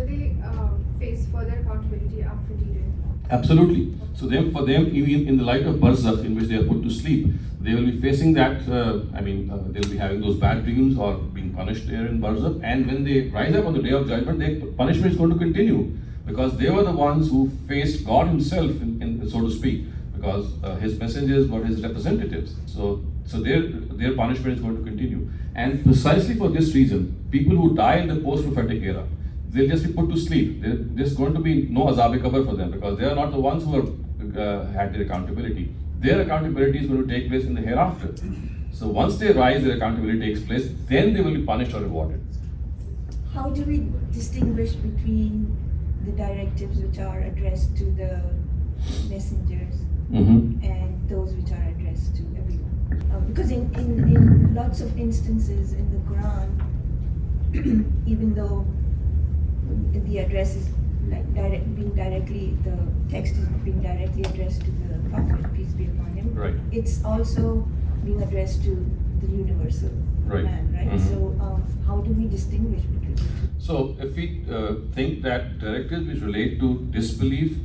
they face further accountability after D-Day? Absolutely. So for them, even in the light of barzakh, in which they are put to sleep, they will be facing that. They'll be having those bad dreams or being punished there in barzakh. And when they rise up on the day of judgment, their punishment is going to continue, because they were the ones who faced God Himself, so to speak, because His messengers were His representatives. So their punishment is going to continue. And precisely for this reason, people who die in the post-prophetic era, they'll just be put to sleep. There's going to be no azab-e-qabr for them, because they are not the ones who had their accountability. Their accountability is going to take place in the hereafter. So once they rise, their accountability takes place, then they will be punished or rewarded. How do we distinguish between the directives which are addressed to the messengers and those which are addressed to everyone? Because in lots of instances in the Quran, even though the address is the text is being directly addressed to the Prophet, peace be upon him, right, it's also being addressed to the universal man, right? So how do we distinguish between the two? So if we think that directives which relate to disbelief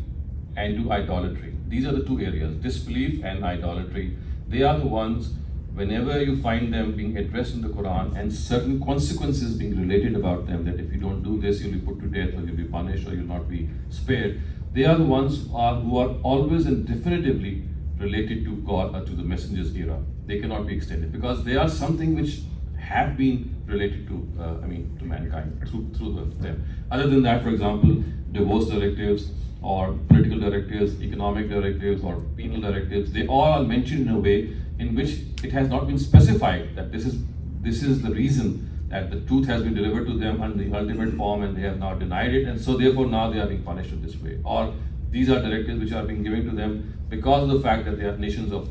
and to idolatry, these are the two areas, disbelief and idolatry. They are the ones, whenever you find them being addressed in the Quran and certain consequences being related about them, that if you don't do this, you'll be put to death, or you'll be punished, or you'll not be spared, they are the ones who are always and definitively related to God or to the messenger's era. They cannot be extended, because they are something which have been related to to mankind through them. Other than that, for example, divorce directives or political directives, economic directives or penal directives, they all are mentioned in a way in which it has not been specified that this is the reason that the truth has been delivered to them under the ultimate form, and they have now denied it, and so therefore now they are being punished in this way. Or these are directives which are being given to them because of the fact that they are nations of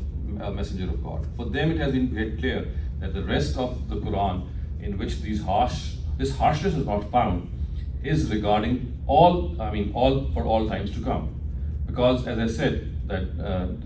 messenger of God. For them it has been made clear that the rest of the Quran, in which this harshness is not found, is regarding all for all times to come. Because as I said, that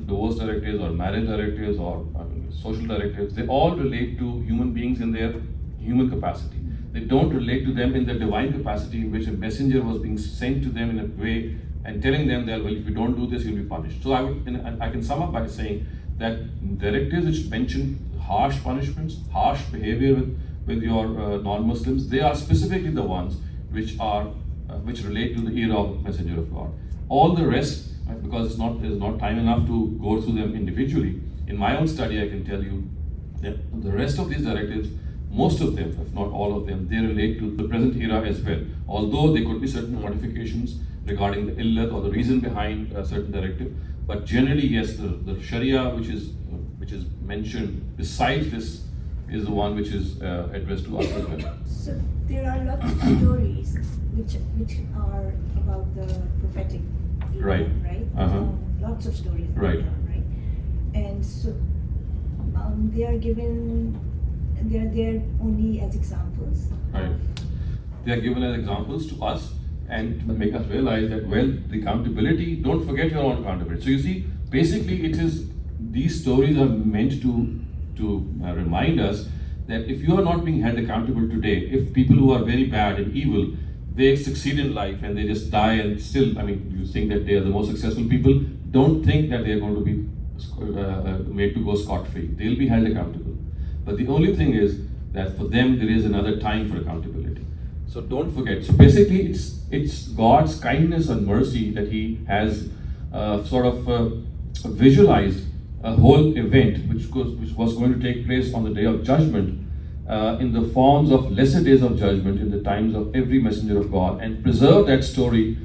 divorce directives or marriage directives or social directives, they all relate to human beings in their human capacity. They don't relate to them in the divine capacity, in which a messenger was being sent to them in a way and telling them that, well, if you don't do this, you'll be punished. So I can sum up by saying that directives which mention harsh punishments, harsh behavior with your non-Muslims, they are specifically the ones which relate to the era of messenger of God. All the rest, because there's not time enough to go through them individually, in my own study I can tell you that the rest of these directives, most of them, if not all of them, they relate to the present era as well. Although there could be certain modifications regarding the illat or the reason behind a certain directive, but generally yes, the Sharia which is mentioned besides this is the one which is addressed to us as well. So there are lots of stories which are about the prophetic era, right? Lots of stories, right? And so they are given. They're there only as examples. Right. They are given as examples to us and to make us realize that, well, the accountability, don't forget your own accountability. So you see, basically these stories are meant to remind us that if you are not being held accountable today, if people who are very bad and evil, they succeed in life and they just die and still, you think that they are the most successful people, don't think that they are going to be made to go scot-free. They'll be held accountable. But the only thing is that for them there is another time for accountability. So don't forget. So basically it's God's kindness and mercy that He has visualized a whole event which was going to take place on the day of judgment in the forms of lesser days of judgment in the times of every messenger of God, and preserve that story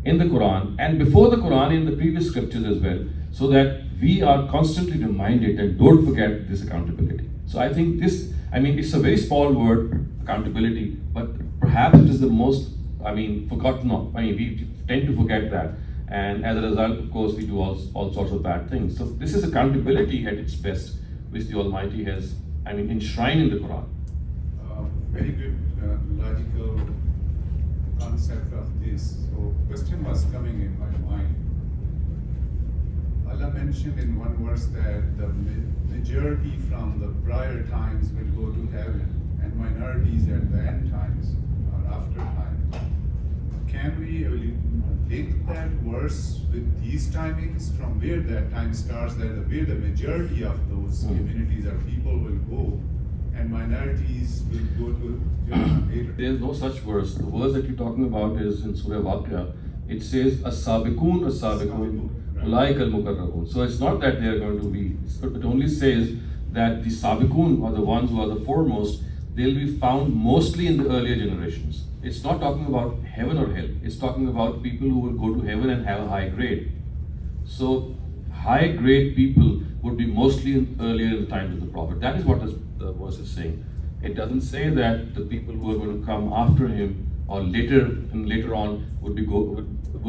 in the Quran and before the Quran in the previous scriptures as well, so that we are constantly reminded and don't forget this accountability. So I think it's a very small word, accountability, but perhaps it is the most forgotten of. We tend to forget that, and as a result, of course, we do all sorts of bad things. So this is accountability at its best, which the Almighty has enshrined in the Quran. Very good logical concept of this. So question was coming in my mind. Allah mentioned in one verse that the majority from the prior times will go to heaven and minorities at the end times or after time. can we link that verse with these timings from where that time starts, that where the majority of those communities or people will go and minorities will go to Jannah later? There is no such verse. The verse that you're talking about is in Surah Waqia. It says, As-sabiqoon, as-sabiqoon, ulaika al-muqarrabun. So it's not that they are going to be, it only says that the sabiqoon, or the ones who are the foremost, they'll be found mostly in the earlier generations. It's not talking about heaven or hell. It's talking about people who will go to heaven and have a high grade. So high grade people would be mostly earlier in the times of the Prophet. That is what the verse is saying. It doesn't say that the people who are going to come after him or later on would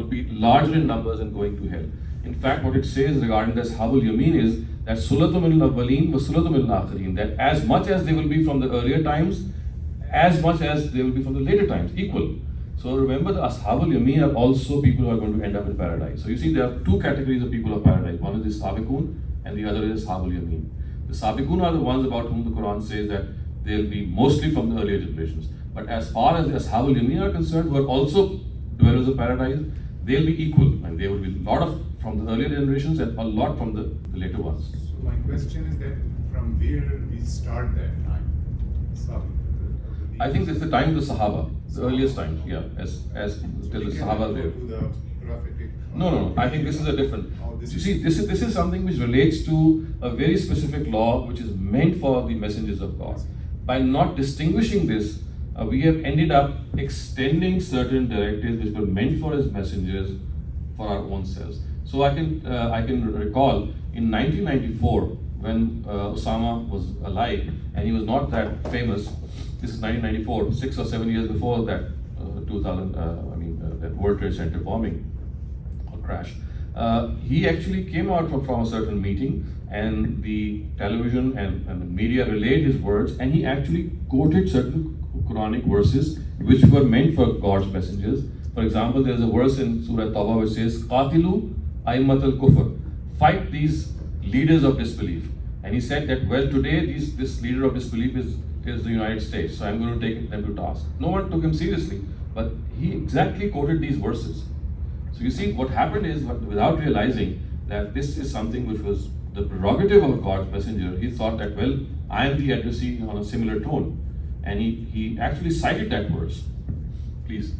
be larger in numbers and going to hell. In fact, what it says regarding the Ashabul Yameen is that Sulatum al-Awwaleen wa Sulatum al-Akhirin, that as much as they will be from the earlier times, as much as they will be from the later times, equal. So remember, the Ashabul Yameen are also people who are going to end up in paradise. So you see, there are two categories of people of paradise. One is the Sabiqoon and the other is Ashabul Yameen. The Sabiqoon are the ones about whom the Quran says that they'll be mostly from the earlier generations. But as far as the Ashabul Yameen are concerned, who are also dwellers of paradise, they'll be equal, and there will be a lot of from the earlier generations and a lot from the later ones. So my question is that from where we start that time? I think it's the time of the Sahaba, the earliest time, yeah, as till the Sahaba there. To the prophetic. No. I think this is a different. This You see, this is something which relates to a very specific law which is meant for the messengers of God. By not distinguishing this, we have ended up extending certain directives which were meant for his messengers for our own selves. So I can recall in 1994 when Osama was alive and he was not that famous. This is 1994, 6 or 7 years before that that World Trade Center bombing or crash. He actually came out from a certain meeting, and the television and the media relayed his words, and he actually quoted certain Quranic verses which were meant for God's messengers. For example, there is a verse in Surah Tawbah which says, Qatilu aymat al-kufr, fight these leaders of disbelief. And he said that, well, today this leader of disbelief is the United States, so I'm going to take them to task. No one took him seriously, but he exactly quoted these verses. So you see, what happened is, without realizing that this is something which was the prerogative of God's messenger, he thought that, well, I am the addressee on a similar tone. And he actually cited that verse. Please.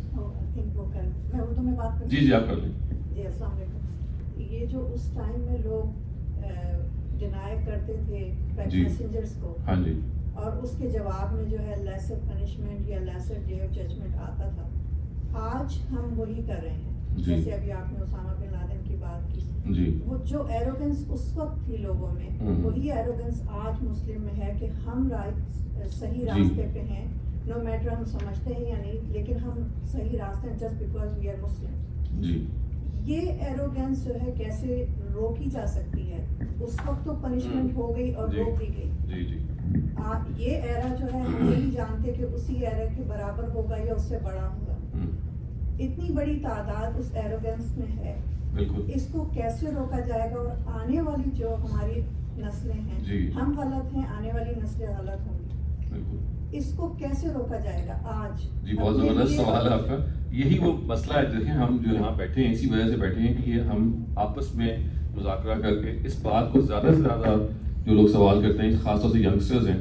मैं उर्दू में बात करूँ? जी आप कर लें. जी अस्सलाम वालेकुम. ये जो उस टाइम में लोग डिनाई करते थे मैसेंजर्स को, हाँ जी, और उसके जवाब में जो है लेसर पनिशमेंट या लेसर डे ऑफ जजमेंट आता था, आज हम वही कर रहे हैं. जैसे अभी आपने उसामा बिन लादेन की बात की जी. वो जो एरोगेंस उस वक्त थी लोगों में, वही एरोगेंस आज मुस्लिम में है कि हम सही रास्ते पे हैं, नो मैटर हम समझते हैं या नहीं, लेकिन हम सही रास्ते हैं just because we are Muslim जी. ये एरोगेंस जो है कैसे रोकी जा सकती है? उस वक्त तो पनिशमेंट हो गई और रोक दी गई जी. ये एरा जो है हम यही जानते कि उसी एरा के बराबर होगा या उससे बड़ा होगा. इतनी बड़ी तादाद उस एरोगेंस में है, इसको कैसे रोका जाएगा? और आने वाली जो हमारी नस्लें हैं, हम गलत हैं, आने वाली नस्लें गलत होंगी, इसको कैसे रोका जाएगा आज? जी, बहुत जबरदस्त सवाल है आपका. यही वो मसला है. देखिए, हम जो यहाँ बैठे हैं इसी वजह से बैठे हैं कि हम आपस में मुज़ाकरा करके इस बात को ज़्यादा से ज़्यादा जो लोग सवाल करते हैं, खासतौर से यंगस्टर्स हैं,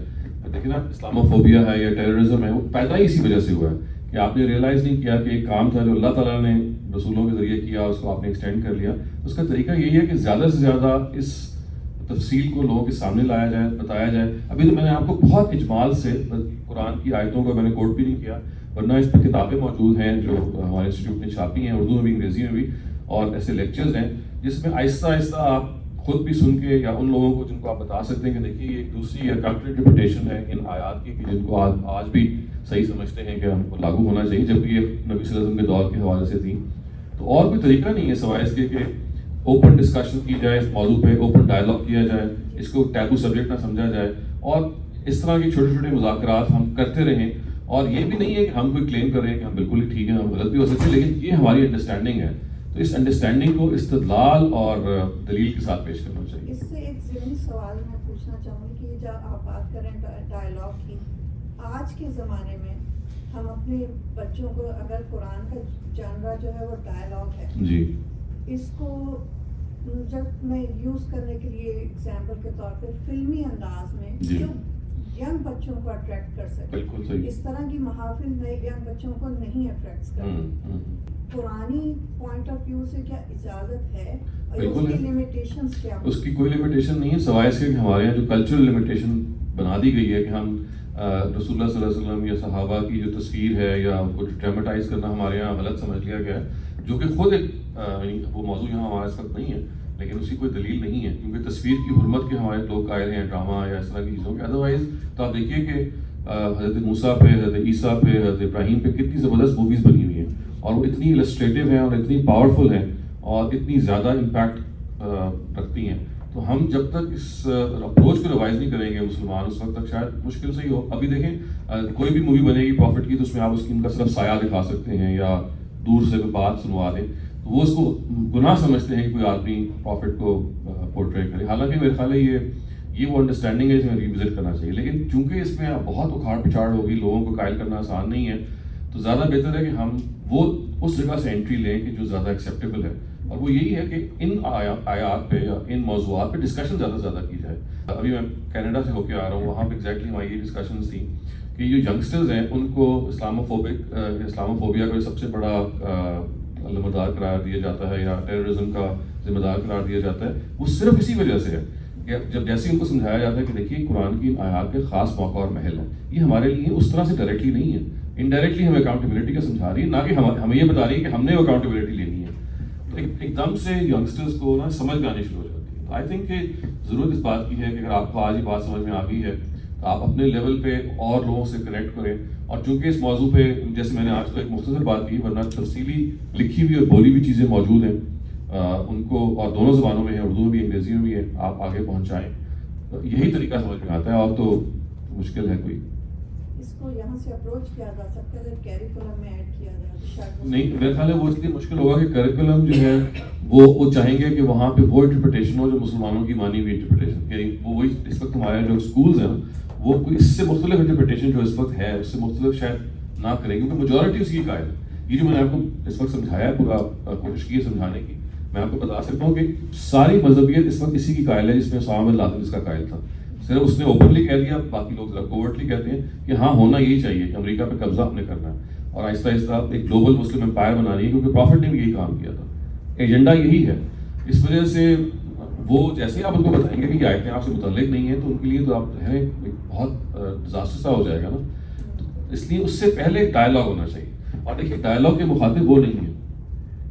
देखिए ना, इस्लामोफोबिया है या टेररिज्म है, वो पैदा ही इसी वजह से हुआ है कि आपने रियलाइज़ नहीं किया कि एक काम था जो अल्लाह ताला ने रसूलों के ज़रिए किया, उसको आपने एक्सटेंड कर लिया. उसका तरीका यही है कि ज़्यादा से ज़्यादा इस तफसील को लोगों के सामने लाया जाए, बताया जाए. अभी तो मैंने आपको बहुत इजमाल से कुरान की आयतों को मैंने कोट भी नहीं किया, वरना इस पर किताबें मौजूद हैं जो हमारे इंस्टीट्यूट ने छापी हैं, उर्दू में भी, अंग्रेज़ी में भी, और ऐसे लेक्चर्स हैं जिसमें आहिस्ता आहिस्ता आप खुद भी सुन के या उन लोगों को जिनको आप बता सकते हैं कि देखिए ये एक दूसरी या काउंटर इंटरप्रिटेशन है इन आयात की, कि जिनको आज भी सही समझते हैं कि हमको लागू होना चाहिए, जबकि ये नबी सल्लल्लाहु अलैहि वसल्लम के दौर के हवाले से थी. तो और कोई तरीका नहीं है सिवाय इसके कि ओपन डिस्कशन की जाए, इस मौजू पे ओपन डायलॉग किया जाए, इसको टैबू सब्जेक्ट ना समझा जाए, और इस तरह के छोटे छोटे मुज़ाकरात हम करते रहें. और ये भी नहीं है कि हम कोई क्लेम कर रहे हैं कि हम बिल्कुल ही ठीक हैं, हम गलत भी हो सकते हैं, लेकिन ये हमारी अंडरस्टैंडिंग है. तो इस अंडरस्टैंडिंग को इस्तदलाल और दलील के साथ पेश करना चाहिए. इससे एक ज़रूरी सवाल मैं पूछना चाहूँगी कि जब आप बात कर रहे हैं डायलॉग की, आज के ज़माने में ہم اپنے بچوں کو اگر قرآن کا جانرا جو ہے وہ ڈائلاگ ہے جی اس کو جب میں یوز کرنے کے لیے ایگزامپل کے طور پہ فلمی انداز میں جی. جو ینگ بچوں کو اٹریکٹ کر سکے, بالکل صحیح. اس طرح کی محافل نئے ینگ بچوں کو نہیں اٹریکٹ کرتی. پرانی پوائنٹ آف ویو سے کیا اجازت ہے اور اس کی لمیٹیشنز کیا؟ اس کی کوئی لمیٹیشن نہیں ہے سوائے اس کے کہ ہمارے یہاں جو کلچرل لمیٹیشن بنا دی گئی ہے کہ ہم رسول اللہ صلی اللہ علیہ وسلم یا صحابہ کی جو تصویر ہے یا ان کو ڈراماٹائز کرنا ہمارے یہاں غلط سمجھ لیا گیا ہے, جو کہ خود ایک وہ موضوع یہاں ہمارے اس وقت نہیں ہے, لیکن اس کی کوئی دلیل نہیں ہے کیونکہ تصویر کی حرمت کے ہمارے لوگ قائل ہیں ڈرامہ یا اس طرح کی چیزوں کے. ادروائز تو آپ دیکھیے کہ حضرت موسیٰ پہ, حضرت عیسیٰ پہ, حضرت ابراہیم پہ کتنی زبردست موویز بنی ہوئی ہیں اور وہ اتنی السٹریٹو ہیں اور اتنی پاورفل ہیں اور اتنی زیادہ امپیکٹ رکھتی ہیں. تو ہم جب تک اس اپروچ کو ریوائز نہیں کریں گے مسلمان, اس وقت تک شاید مشکل سے ہی ہو. ابھی دیکھیں کوئی بھی مووی بنے گی پروفٹ کی تو اس میں آپ اس کی ان کا صرف سایہ دکھا سکتے ہیں یا دور سے کوئی بات سنوا دیں, تو وہ اس کو گناہ سمجھتے ہیں کہ کوئی آدمی پروفٹ کو پورٹری کرے. حالانکہ میرے خیال ہے یہ وہ انڈرسٹینڈنگ ہے جسے ریوزٹ کرنا چاہیے, لیکن چونکہ اس میں بہت اکھاڑ پچھاڑ ہوگی, لوگوں کو قائل کرنا آسان نہیں ہے, تو زیادہ بہتر ہے کہ ہم وہ اس جگہ سے انٹری لیں کہ جو زیادہ ایکسیپٹیبل ہے, اور وہ یہی ہے کہ ان آیات پہ یا ان موضوعات پہ ڈسکشن زیادہ سے زیادہ کی جائے. ابھی میں کینیڈا سے ہو کے آ رہا ہوں, وہاں پہ ایگزیکٹلی ہماری یہ ڈسکشنز تھیں کہ جو ینگسٹرز ہیں ان کو اسلاموفوبیا کا سب سے بڑا ذمہ دار قرار دیا جاتا ہے یا ٹیررزم کا ذمہ دار قرار دیا جاتا ہے, وہ صرف اسی وجہ سے ہے کہ جب جیسے ان کو سمجھایا جاتا ہے کہ دیکھیے قرآن کی آیات کے خاص موقع اور محل ہے, یہ ہمارے لیے اس طرح سے ڈائریکٹلی نہیں ہے, انڈائریکٹلی ہمیں اکاؤنٹیبلٹی کا سمجھا رہی ہے, نہ کہ ہمیں یہ بتا رہی ہے کہ ہم نے وہ اکاؤنٹیبلٹی لینی ہے. تو ایک دم سے ینگسٹرز کو نا سمجھ میں آنی شروع ہو جاتی ہے. تو آئی تھنک کہ ضرورت اس بات کی ہے کہ اگر آپ کو آج یہ بات سمجھ میں آ گئی ہے تو آپ اپنے لیول پہ اور لوگوں سے کنیکٹ کریں, اور چونکہ اس موضوع پہ جیسے میں نے آج تو ایک مختصر بات کی, ورنہ تفصیلی لکھی ہوئی اور بولی ہوئی چیزیں موجود ہیں ان کو, اور دونوں زبانوں میں ہیں, اردو میں بھی انگریزی میں بھی ہے, آپ آگے پہنچائیں. تو یہی طریقہ سمجھ میں آتا ہے, اور تو مشکل ہے کوئی. اس کو یہاں سے اپروچ کیا جا سکتا ہے, کیریکولم میں ایڈ کیا جائے نہیں, میرے خیال ہے وہ اس لیے مشکل ہوگا کہ کریکولم جو ہے وہ چاہیں گے کہ وہاں پہ وہ انٹرپریٹیشن ہو جو مسلمانوں کی مانی ہوئی انٹرپریٹیشن, یعنی وہ وہی اس وقت ہمارے جو اسکولز ہیں وہ کوئی اس سے مختلف انٹرپریٹیشن جو اس وقت ہے اس سے مختلف شاید نہ کریں, کیونکہ میجورٹی اس کی قائل ہے. یہ جو میں نے آپ کو اس وقت سمجھایا ہے, پورا کوشش کی ہے سمجھانے کی, میں آپ کو بتا سکتا ہوں کہ ساری مذہبیت اس وقت اسی کی قائل ہے جس میں اسامہ بن لادن اس کا قائل تھا. صرف اس نے اوپنلی کہہ دیا, باقی لوگ ذرا کوورٹلی کہتے ہیں کہ ہاں ہونا یہی چاہیے کہ امریکہ پہ قبضہ ہم نے کرنا ہے اور آہستہ آہستہ ایک گلوبل مسلم امپائر بنانی ہے, کیونکہ پروفٹ نے بھی یہی کام کیا تھا, ایجنڈا یہی ہے. اس وجہ سے وہ جیسے آپ ان کو بتائیں گے کہ یہ آیتیں آپ سے متعلق نہیں ہیں تو ان کے لیے تو آپ ہے بہت ڈیزاسٹر سا ہو جائے گا نا. اس لیے اس سے پہلے ڈائلاگ ہونا چاہیے, اور دیکھیے ڈائلاگ کے مخاطب وہ نہیں ہیں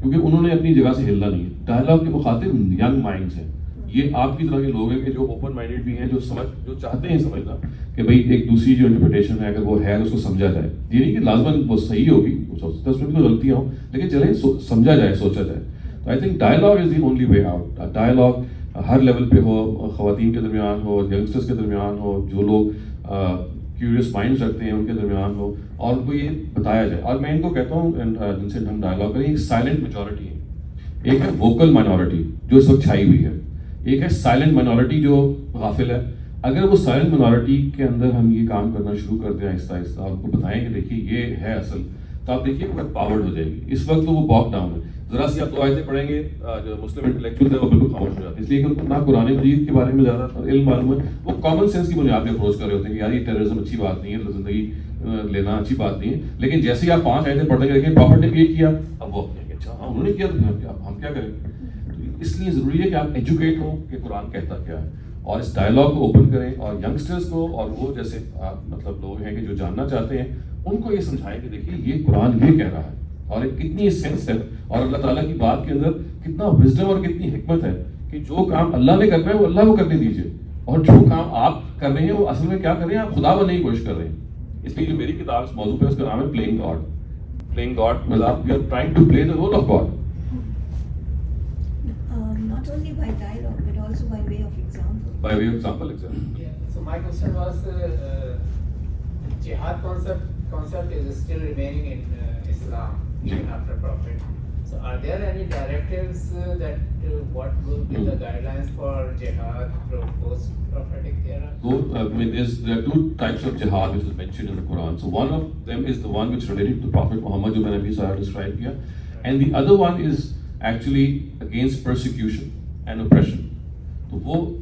کیونکہ انہوں نے اپنی جگہ سے ہلنا نہیں ہے. ڈائلاگ کے مخاطب ینگ مائنڈس ہیں, یہ آپ کی طرح کے لوگ ہیں کہ جو اوپن مائنڈیڈ بھی ہیں, جو چاہتے ہیں سمجھنا کہ بھائی ایک دوسری جو انٹرپریٹیشن ہے اگر وہ ہے اس کو سمجھا جائے. یہ نہیں کہ لازماً وہ صحیح ہوگی, اس میں بھی کوئی غلطیاں ہوں, لیکن چلیں سمجھا جائے, سوچا جائے. تو I think dialogue is the only way out. Dialogue Hare level پہ ہو, خواتین کے درمیان ہو, ینگسٹرس کے درمیان ہو, جو لوگ کیوریس مائنڈس رکھتے ہیں ان کے درمیان ہو, اور ان کو یہ بتایا جائے. اور میں ان کو کہتا ہوں جن سے ہم ڈائلاگ کریں, ایک سائلنٹ میجورٹی ہے, ایک ہے ووکل مائنورٹی جو اس وقت چھائی ہوئی ہے, ایک ہے سائلنٹ مائنورٹی جو غافل ہے. اگر وہ سائلنٹ مائنورٹی کے اندر ہم یہ کام کرنا شروع کر دیں آہستہ آہستہ, اور ان کو بتائیں کہ دیکھیے یہ ہے اصل, تو آپ دیکھیے وہ پاورڈ ہو جائے گی. اس وقت تو وہ باک ڈاؤن ہے, ذرا سی آپ دو آیتیں پڑھیں گے جو مسلم انٹلیکچوئل ہے وہ بالکل خاموش ہو جاتے ہیں, اس لیے کہ ان کو نہ قرآن مجید کے بارے میں زیادہ علم معلوم ہے. وہ کامن سینس کی بنیاد پہ اپروچ کر رہے ہوتے ہیں کہ یار یہ ٹیررزم اچھی بات نہیں ہے, زندگی لینا اچھی بات نہیں ہے. لیکن جیسے ہی آپ 5 آیتیں پڑھیں گے دیکھیں پروفٹ نے بھی یہ کیا, اب وہ اپنے اچھا ہاں انہوں نے کیا تو ہم کیا کریں. اس لیے ضروری ہے کہ آپ ایجوکیٹ ہوں کہ قرآن کہتا کیا ہے, اور اس ڈائلاگ کو اوپن کریں, اور ینگسٹرز کو اور وہ جیسے مطلب لوگ ہیں کہ جو جاننا چاہتے ہیں ان کو یہ سمجھائیں کہ دیکھیے یہ قرآن یہ کہہ رہا ہے, اور کتنی سینس ہے, اور اللہ تعالیٰ کی بات کے اندر کتنا وزڈم اور کتنی حکمت ہے کہ جو کام اللہ نے کرنا ہے وہ اللہ کو کرنے دیجیے, اور جو کام آپ کر رہے ہیں وہ اصل میں کیا کر رہے ہیں, آپ خدا بننے کی کوشش کر رہے ہیں. اس لیے جو میری کتاب اس موضوع پہ اس کا نام ہے پلینگ گاڈ. پلینگ گاڈ مطلب you are trying to play the role of God. Not only by dialogue, but also by way of example. By way of example, exactly. Yeah. So my question was, jihad concept is still remaining in Islam even after Prophet. So are are there any directives that what will be the guidelines for jihad from post-prophetic era? So, there are two types of jihad which is mentioned in the Quran. So one of them is the one which related to Prophet Muhammad, who Nabi Sallallahu described here, and the other one is actually against persecution and oppression. तो वो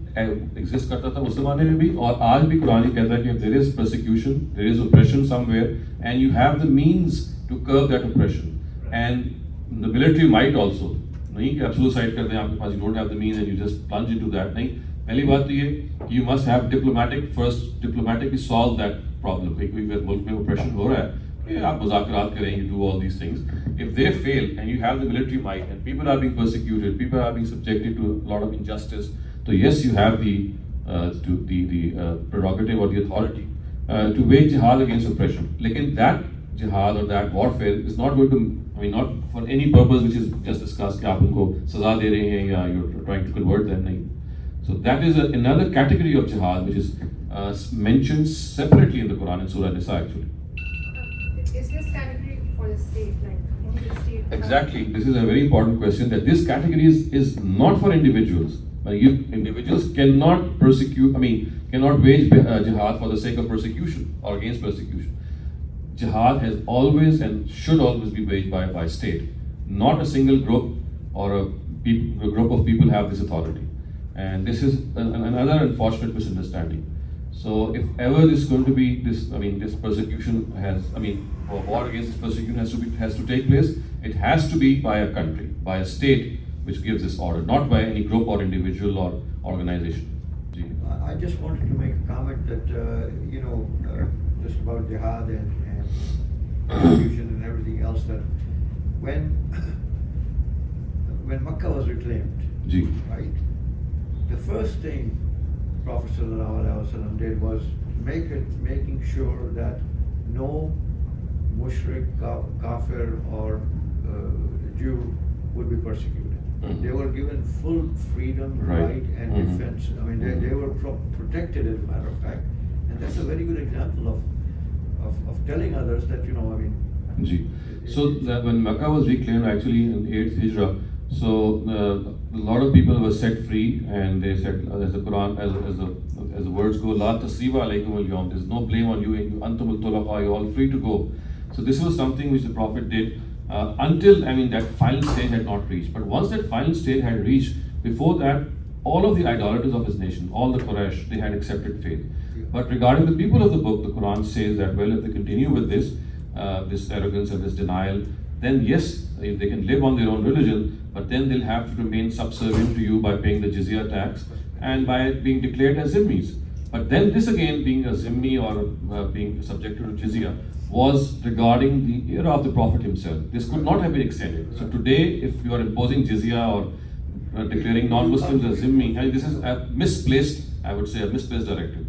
exist करता था उस ज़माने में भी, और आज भी कुरान कहता है कि if there is persecution, there is oppression somewhere, and you have the means to curb that oppression, and the military might also, नहीं कि आप suicide कर दें आपके पास, you don't have the means and you just plunge into that, नहीं. पहली बात तो ये कि you must have diplomatically solve that problem. एक मुल्क में oppression हो रहा है, कि आप मुज़ाकरात करें, you do all these things. If they fail and you have the military might and people are being persecuted, people are being subjected to a lot of injustice, so yes, you have the prerogative or the authority to wage jihad against oppression. Lekin that jihad or that warfare is not going to, not for any purpose which is just discussed कि आप उनको सजा दे रहे हैं या you're trying to convert them, नहीं. So that is another category of jihad which is mentioned separately in the Quran in Surah Nisa actually. Is this category for the state, like only the state? Exactly. This is a very important question, that this category is not for individuals. Individuals cannot cannot wage jihad for the sake of persecution or against persecution. Jihad has always and should always be waged by state. Not a single group or a group of people have this authority. And this is another unfortunate misunderstanding. So if ever this is going to be this persecution or war against this persecution has to take place, it has to be by a country, by a state which gives this order, not by any group or individual or organization. I just wanted to make a comment that just about jihad and persecution and everything else, that when Makkah was reclaimed, right, the first thing Prophet ﷺ did was making sure that no mushrik, kafir or Jew would be persecuted. They were given full freedom, right, and defense. They were protected, as a matter of fact, and that's a very good example of telling others that So when Makkah was reclaimed, actually in 8th Hijrah, so a lot of people were set free, and they said, as the Quran, as the words go, La tasriba alaykum al-yawm, there's no blame on you, antum al-tulaqa, you're all free to go. So this was something which the Prophet did until that final stage had not reached. But once that final stage had reached, before that, all of the idolaters of his nation, all the Quraysh, they had accepted faith. But regarding the people of the book, the Quran says that, well, if they continue with this arrogance and this denial, then yes, they can live on their own religion, but then they'll have to remain subservient to you by paying the Jiziah tax and by being declared as zimmis. But then this again, being a zimmi or being subjected to Jiziah, was regarding the era of the Prophet himself. This could not have been extended. So today, if you are imposing Jiziah or declaring non-Muslims as zimmi, this is a misplaced directive.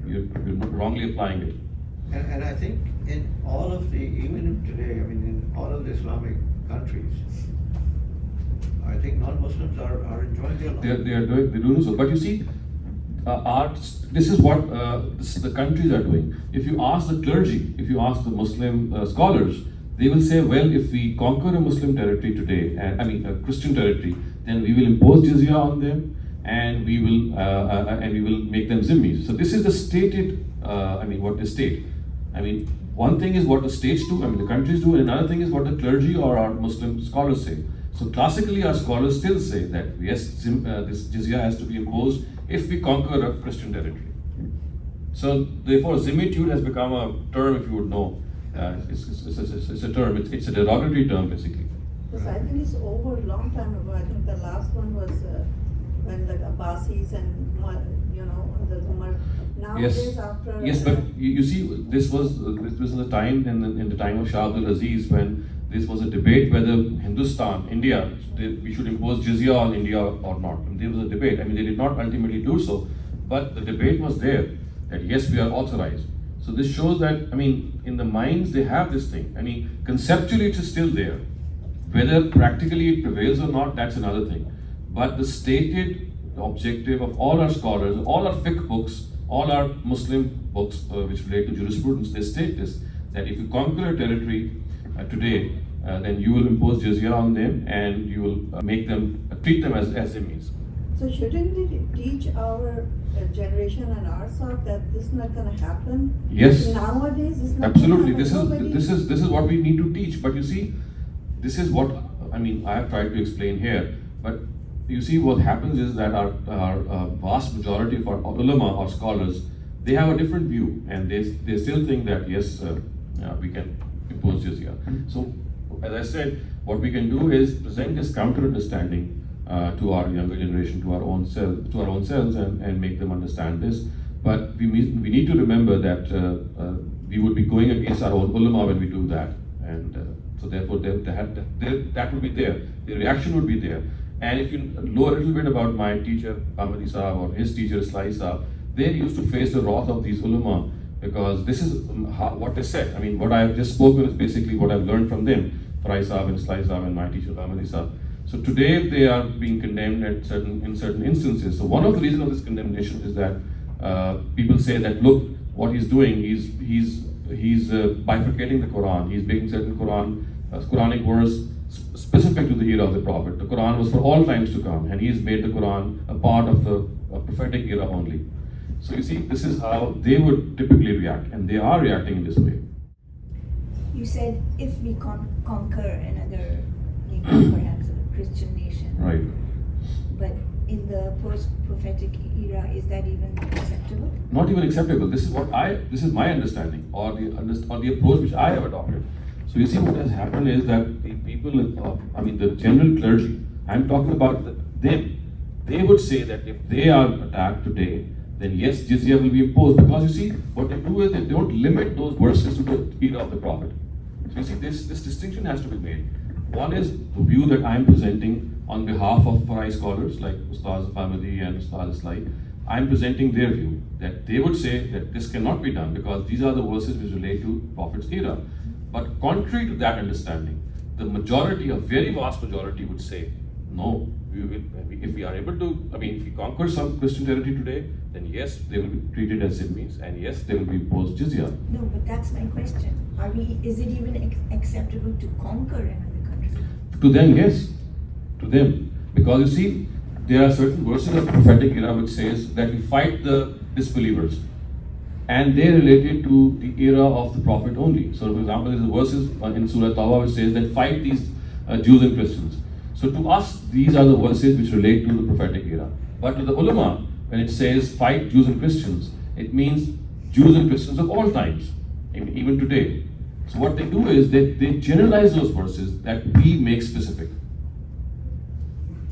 You're wrongly applying it. And I think in all of even today, in all of the Islamic countries, I think non-Muslims are enjoying their life. They do so. But you see, this is what the countries are doing. If you ask the clergy, if you ask the Muslim scholars, they will say, well, if we conquer a Muslim territory today, a Christian territory, then we will impose jizya on them, and we will make them zimmis. So this is the stated, what they state. One thing is what the states do, the countries do, and another thing is what the clergy or our Muslim scholars say. So classically, our scholars still say that yes, this jizya has to be imposed if we conquer a Christian territory. So therefore, zimmitude has become a term, if you would know. It's a term. It's a derogatory term, basically. Because I think it's over a long time ago. I think the last one was when the Abbasis and the Umar. Nowadays, after yes, but you see, this was the time in the time of Shah Abdul Aziz, when this was a debate whether India, we should impose jizya on India or not. And there was a debate. They did not ultimately do so, but the debate was there that yes, we are authorized. So this shows that in the minds they have this thing. Conceptually it is still there. Whether practically it prevails or not, that's another thing. But the stated objective of all our scholars, all our fiqh books, all our Muslim books which relate to jurisprudence, they state this, that if you conquer a territory today, then you will impose jizya on them and you will treat them as zimmis. So shouldn't we teach our generation and ourselves that this is not gonna happen? Yes. Nowadays, it's not Absolutely. gonna happen. This is what we need to teach. But you see, this is what I have tried to explain here. But you see, what happens is that our vast majority of our ulama or scholars, they have a different view, and they still think that yes, we can impose jizya. So, as I said, what we can do is present this counter understanding to our younger generation, to our own selves, and make them understand this. But we need to remember that we would be going against our own ulama when we do that, and so therefore that would be there. The reaction would be there. And if you know a little bit about my teacher Ghamidi Sahab or his teacher Islai Sahab, they used to face the wrath of these ulama because this is what they said. What I have just spoken is basically what I've learned from them, Farai Sahab and Islai Sahab and my teacher Ghamidi Sahab. So today they are being condemned in certain instances. So one of the reasons of this condemnation is that people say that look, what he's doing, he's bifurcating the Quran. He's making certain Quranic verse specific to the era of the Prophet. The Quran was for all times to come, and he's made the Quran a part of the prophetic era only. So you see, this is how they would typically react, and they are reacting in this way. You said if we conquer another nation, perhaps a Christian nation. Right. But in the post-prophetic era, is that even acceptable? Not even acceptable. This is my understanding, or the approach which I have adopted. So you see, what has happened is that the people, the general clergy, I'm talking about them. They would say that if they are attacked today, then yes, jizya will be imposed. Because you see, what they do is they don't limit those verses to the era of the Prophet. So you see, this distinction has to be made. One is the view that I'm presenting on behalf of Farai scholars like Ustaz Ghamidi and Ustaz Islai. I'm presenting their view that they would say that this cannot be done because these are the verses which relate to Prophet's era. But contrary to that understanding, the majority, a very vast majority, would say, no, if we are able to, if we conquer some Christian territory today, then yes, they will be treated as zimmis, and yes, they will be imposed jizya. No, but that's my question. Is it even acceptable to conquer another country? To them, yes. To them. Because you see, there are certain verses of the prophetic era which says that we fight the disbelievers. And they related to the era of the Prophet only. So, for example, there are verses in Surah Tawbah which says that fight these Jews and Christians. So to us, these are the verses which relate to the prophetic era. But to the ulama, when it says fight Jews and Christians, it means Jews and Christians of all times, even today. So what they do is they generalize those verses that we make specific.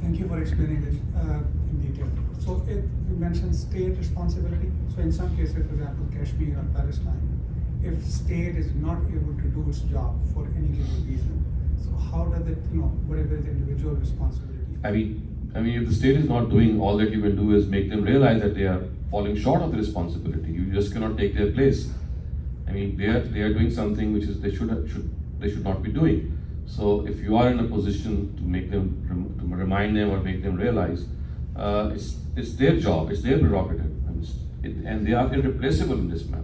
Thank you for explaining this in detail. So you mentioned state responsibility. So in some cases, for example, Kashmir or Palestine, if state is not able to do its job for any given reason, so how does it, whatever is individual responsibility? If the state is not doing, all that you can do is make them realize that they are falling short of the responsibility. You just cannot take their place. They are doing something which is they should not be doing. So if you are in a position to make them, to remind them or make them realize, it's their job, it's their prerogative, and they are irreplaceable in this matter.